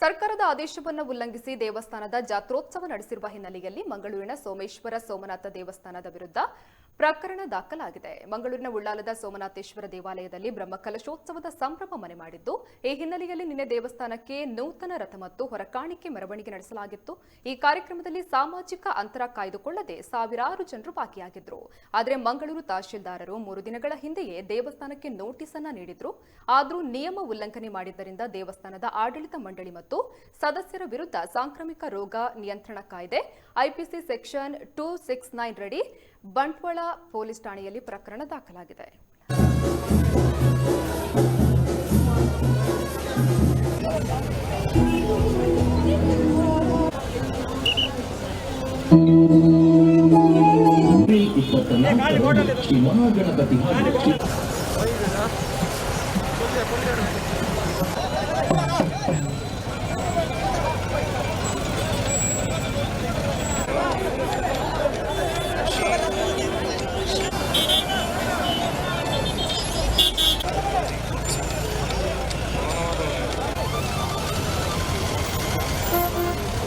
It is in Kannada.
ಸರ್ಕಾರದ ಆದೇಶವನ್ನು ಉಲ್ಲಂಘಿಸಿ ದೇವಸ್ಥಾನದ ಜಾತ್ರೋತ್ಸವ ನಡೆಸಿರುವ ಹಿನ್ನೆಲೆಯಲ್ಲಿ ಮಂಗಳೂರಿನ ಸೋಮೇಶ್ವರ ಸೋಮನಾಥ ದೇವಸ್ಥಾನದ ವಿರುದ್ಧ ಪ್ರಕರಣ ದಾಖಲಾಗಿದೆ. ಮಂಗಳೂರಿನ ಉಳ್ಳಾಲದ ಸೋಮನಾಥೇಶ್ವರ ದೇವಾಲಯದಲ್ಲಿ ಬ್ರಹ್ಮಕಲಶೋತ್ಸವದ ಸಂಭ್ರಮ ಮನೆ ಮಾಡಿದ್ದು, ಈ ಹಿನ್ನೆಲೆಯಲ್ಲಿ ನಿನ್ನೆ ದೇವಸ್ಥಾನಕ್ಕೆ ನೂತನ ರಥ ಮತ್ತು ಹೊರಕಾಣಿಕೆ ಮೆರವಣಿಗೆ ನಡೆಸಲಾಗಿತ್ತು. ಈ ಕಾರ್ಯಕ್ರಮದಲ್ಲಿ ಸಾಮಾಜಿಕ ಅಂತರ ಕಾಯ್ದುಕೊಳ್ಳದೆ ಸಾವಿರಾರು ಜನರು ಭಾಗಿಯಾಗಿದ್ದರು. ಆದರೆ ಮಂಗಳೂರು ತಹಶೀಲ್ದಾರರು 3 ದಿನಗಳ ಹಿಂದೆಯೇ ದೇವಸ್ಥಾನಕ್ಕೆ ನೋಟಿಸ್ ಅನ್ನು ನೀಡಿದ್ರು. ಆದರೂ ನಿಯಮ ಉಲ್ಲಂಘನೆ ಮಾಡಿದ್ದರಿಂದ ದೇವಸ್ಥಾನದ ಆಡಳಿತ ಮಂಡಳಿ ಮತ್ತು ಸದಸ್ಯರ ವಿರುದ್ಧ ಸಾಂಕ್ರಾಮಿಕ ರೋಗ ನಿಯಂತ್ರಣ ಕಾಯ್ದೆ ಐಪಿಸಿ ಸೆಕ್ಷನ್ 269 ರಡಿ ಬಂಟ್ವಾಳ ಪೊಲೀಸ್ ಠಾಣೆಯಲ್ಲಿ ಪ್ರಕರಣ ದಾಖಲಾಗಿದೆ. ಶ್ರೀ ಮಹಾಗಣಪತಿ